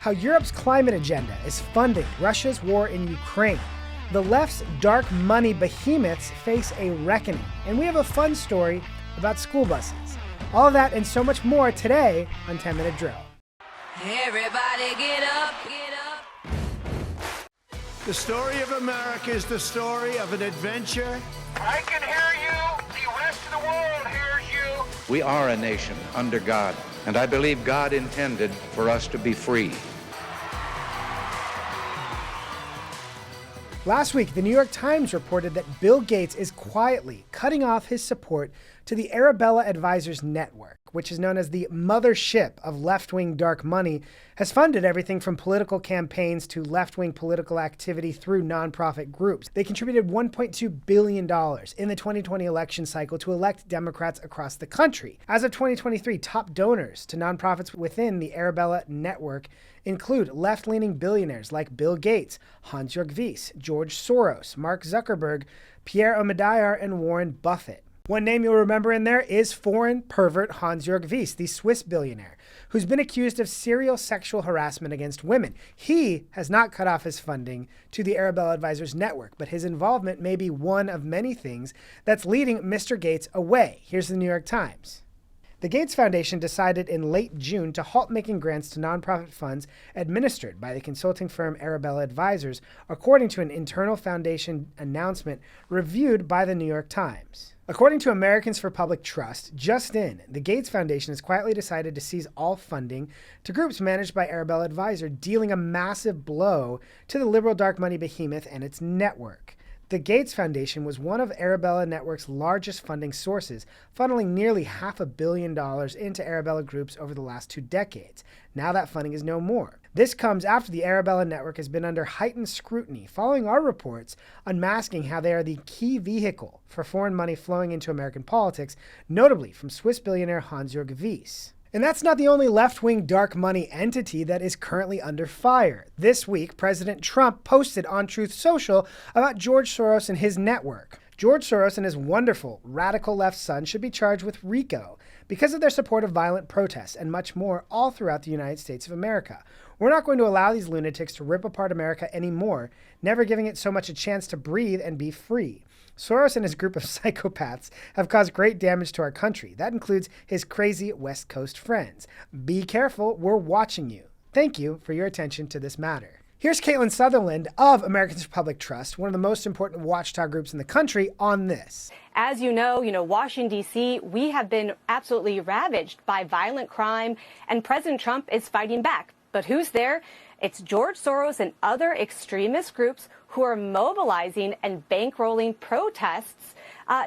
how Europe's climate agenda is funding Russia's war in Ukraine. The left's dark money behemoths face a reckoning. And we have a fun story about school buses. All of that and so much more today on 10-Minute Drill. Everybody get up, get up. The story of America is the story of an adventure. I can hear you. The rest of the world hears you. We are a nation under God, and I believe God intended for us to be free. Last week, the New York Times reported that Bill Gates is quietly cutting off his support to the Arabella Advisors network, which is known as the mothership of left-wing dark money, has funded everything from political campaigns to left-wing political activity through nonprofit groups. They contributed $1.2 billion in the 2020 election cycle to elect Democrats across the country. As of 2023, top donors to nonprofits within the Arabella network include left-leaning billionaires like Bill Gates, Hans-Jörg Wyss, George Soros, Mark Zuckerberg, Pierre Omidyar, and Warren Buffett. One name you'll remember in there is foreign pervert Hans-Jörg Wyss, the Swiss billionaire, who's been accused of serial sexual harassment against women. He has not cut off his funding to the Arabella Advisors network, but his involvement may be one of many things that's leading Mr. Gates away. Here's the New York Times. The Gates Foundation decided in late June to halt making grants to nonprofit funds administered by the consulting firm Arabella Advisors, according to an internal foundation announcement reviewed by the New York Times. According to Americans for Public Trust, just in, the Gates Foundation has quietly decided to cease all funding to groups managed by Arabella Advisor, dealing a massive blow to the liberal dark money behemoth and its network. The Gates Foundation was one of Arabella Network's largest funding sources, funneling nearly $500 million into Arabella groups over the last 2 decades. Now that funding is no more. This comes after the Arabella Network has been under heightened scrutiny following our reports unmasking how they are the key vehicle for foreign money flowing into American politics, notably from Swiss billionaire Hans-Jörg Wyss. And that's not the only left-wing dark money entity that is currently under fire. This week, President Trump posted on Truth Social about George Soros and his network. George Soros and his wonderful radical left son should be charged with RICO because of their support of violent protests and much more all throughout the United States of America. We're not going to allow these lunatics to rip apart America anymore, never giving it so much a chance to breathe and be free. Soros and his group of psychopaths have caused great damage to our country. That includes his crazy West Coast friends. Be careful, we're watching you. Thank you for your attention to this matter. Here's Caitlin Sutherland of Americans for Public Trust, one of the most important watchdog groups in the country, on this. As you know, Washington, D.C., we have been absolutely ravaged by violent crime, and President Trump is fighting back. But who's there? It's George Soros and other extremist groups who are mobilizing and bankrolling protests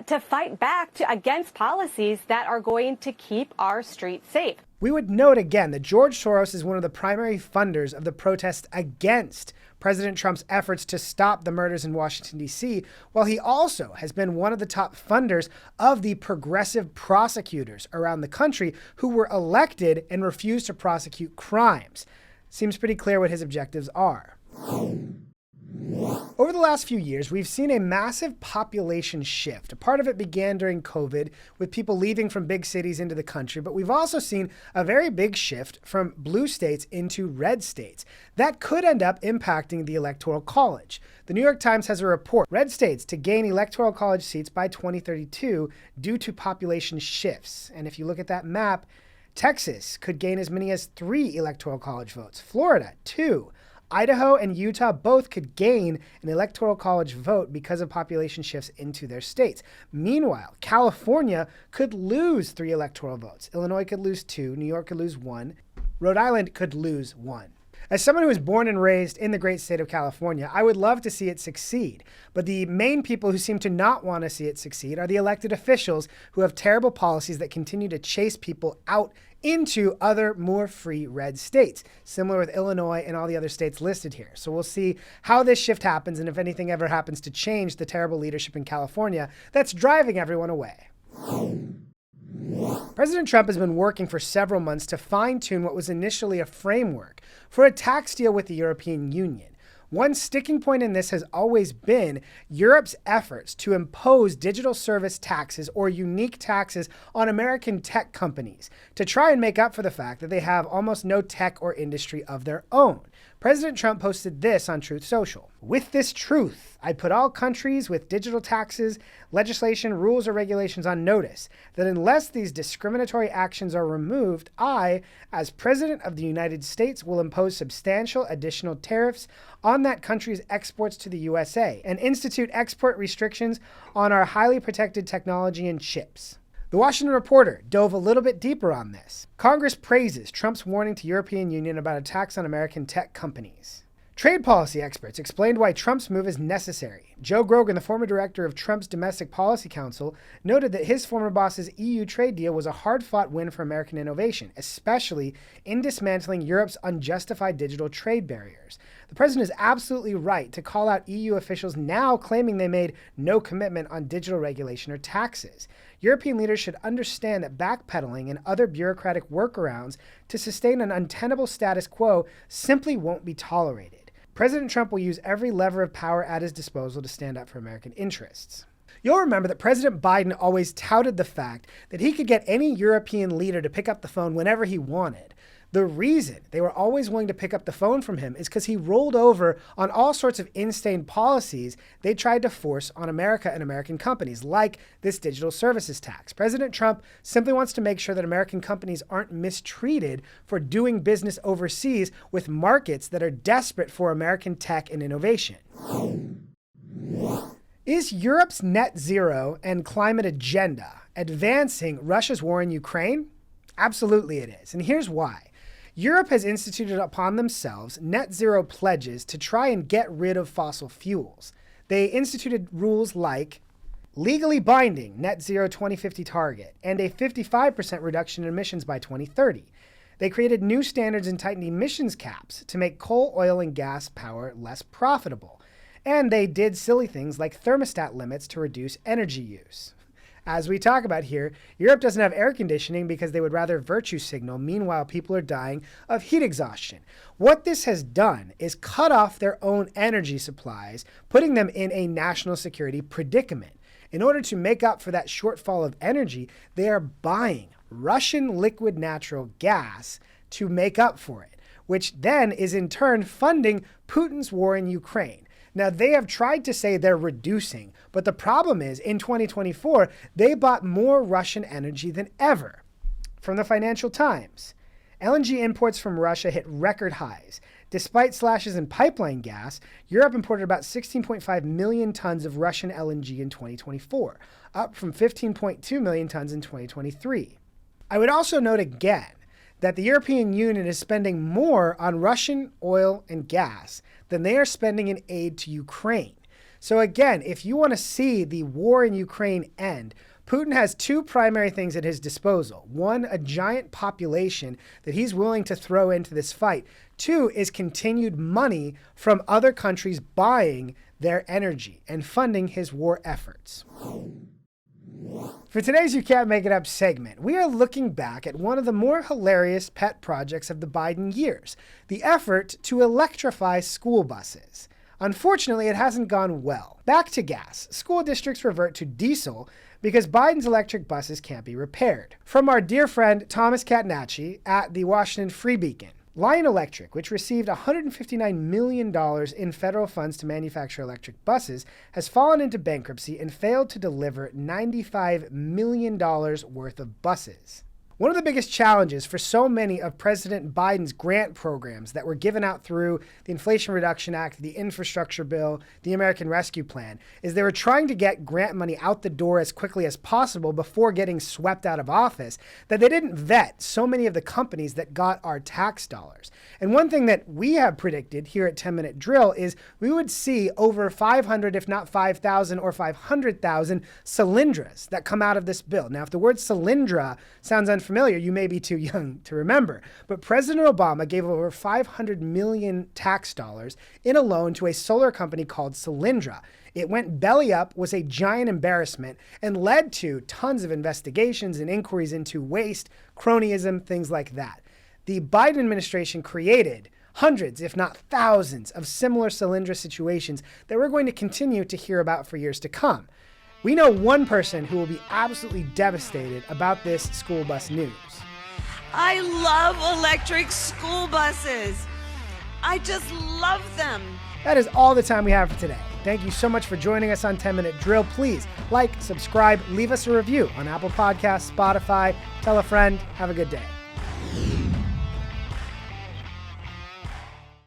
to fight back against policies that are going to keep our streets safe. We would note again that George Soros is one of the primary funders of the protests against President Trump's efforts to stop the murders in Washington, D.C., while he also has been one of the top funders of the progressive prosecutors around the country who were elected and refused to prosecute crimes. Seems pretty clear what his objectives are. Over the last few years, we've seen a massive population shift. A part of it began during COVID, with people leaving from big cities into the country, but we've also seen a very big shift from blue states into red states. That could end up impacting the Electoral College. The New York Times has a report, red states to gain Electoral College seats by 2032 due to population shifts. And if you look at that map, Texas could gain as many as 3 Electoral College votes, Florida 2. Idaho and Utah both could gain an Electoral College vote because of population shifts into their states. Meanwhile, California could lose 3 electoral votes. Illinois could lose 2. New York could lose 1. Rhode Island could lose 1. As someone who was born and raised in the great state of California, I would love to see it succeed. But the main people who seem to not want to see it succeed are the elected officials who have terrible policies that continue to chase people out into other more free red states, similar with Illinois and all the other states listed here. So we'll see how this shift happens and if anything ever happens to change the terrible leadership in California that's driving everyone away. President Trump has been working for several months to fine-tune what was initially a framework for a tax deal with the European Union. One sticking point in this has always been Europe's efforts to impose digital service taxes or unique taxes on American tech companies to try and make up for the fact that they have almost no tech or industry of their own. President Trump posted this on Truth Social. With this truth, I put all countries with digital taxes, legislation, rules, or regulations on notice that unless these discriminatory actions are removed, I, as President of the United States, will impose substantial additional tariffs on that country's exports to the USA and institute export restrictions on our highly protected technology and chips. The Washington Reporter dove a little bit deeper on this. Congress praises Trump's warning to European Union about attacks on American tech companies. Trade policy experts explained why Trump's move is necessary. Joe Grogan, the former director of Trump's Domestic Policy Council, noted that his former boss's EU trade deal was a hard-fought win for American innovation, especially in dismantling Europe's unjustified digital trade barriers. The president is absolutely right to call out EU officials now claiming they made no commitment on digital regulation or taxes. European leaders should understand that backpedaling and other bureaucratic workarounds to sustain an untenable status quo simply won't be tolerated. President Trump will use every lever of power at his disposal to stand up for American interests. You'll remember that President Biden always touted the fact that he could get any European leader to pick up the phone whenever he wanted. The reason they were always willing to pick up the phone from him is because he rolled over on all sorts of insane policies they tried to force on America and American companies, like this digital services tax. President Trump simply wants to make sure that American companies aren't mistreated for doing business overseas with markets that are desperate for American tech and innovation. Is Europe's net zero and climate agenda advancing Russia's war in Ukraine? Absolutely it is, and here's why. Europe has instituted upon themselves net zero pledges to try and get rid of fossil fuels. They instituted rules like legally binding net zero 2050 target and a 55% reduction in emissions by 2030. They created new standards and tightened emissions caps to make coal, oil, and gas power less profitable. And they did silly things like thermostat limits to reduce energy use. As we talk about here, Europe doesn't have air conditioning because they would rather virtue signal. Meanwhile, people are dying of heat exhaustion. What this has done is cut off their own energy supplies, putting them in a national security predicament. In order to make up for that shortfall of energy, they are buying Russian liquid natural gas to make up for it, which then is in turn funding Putin's war in Ukraine. Now, they have tried to say they're reducing, but the problem is, in 2024, they bought more Russian energy than ever. From the Financial Times, LNG imports from Russia hit record highs. Despite slashes in pipeline gas, Europe imported about 16.5 million tons of Russian LNG in 2024, up from 15.2 million tons in 2023. I would also note again that the European Union is spending more on Russian oil and gas than they are spending in aid to Ukraine. So again, if you want to see the war in Ukraine end, Putin has two primary things at his disposal. One, a giant population that he's willing to throw into this fight. Two is continued money from other countries buying their energy and funding his war efforts. For today's You Can't Make It Up segment, we are looking back at one of the more hilarious pet projects of the Biden years, the effort to electrify school buses. Unfortunately, it hasn't gone well. Back to gas. School districts revert to diesel because Biden's electric buses can't be repaired. From our dear friend Thomas Catenacci at the Washington Free Beacon. Lion Electric, which received $159 million in federal funds to manufacture electric buses, has fallen into bankruptcy and failed to deliver $95 million worth of buses. One of the biggest challenges for so many of President Biden's grant programs that were given out through the Inflation Reduction Act, the Infrastructure Bill, the American Rescue Plan, is they were trying to get grant money out the door as quickly as possible before getting swept out of office, that they didn't vet so many of the companies that got our tax dollars. And one thing that we have predicted here at 10 Minute Drill is we would see over 500, if not 5,000 or 500,000 Cylindras that come out of this bill. Now, if the word Cylindra sounds unfamiliar, you may be too young to remember, but President Obama gave over 500 million tax dollars in a loan to a solar company called Cylindra. It went belly up, was a giant embarrassment, and led to tons of investigations and inquiries into waste, cronyism, things like that. The Biden administration created hundreds, if not thousands, of similar Solyndra situations that we're going to continue to hear about for years to come. We know one person who will be absolutely devastated about this school bus news. I love electric school buses. I just love them. That is all the time we have for today. Thank you so much for joining us on 10 Minute Drill. Please like, subscribe, leave us a review on Apple Podcasts, Spotify, tell a friend. Have a good day.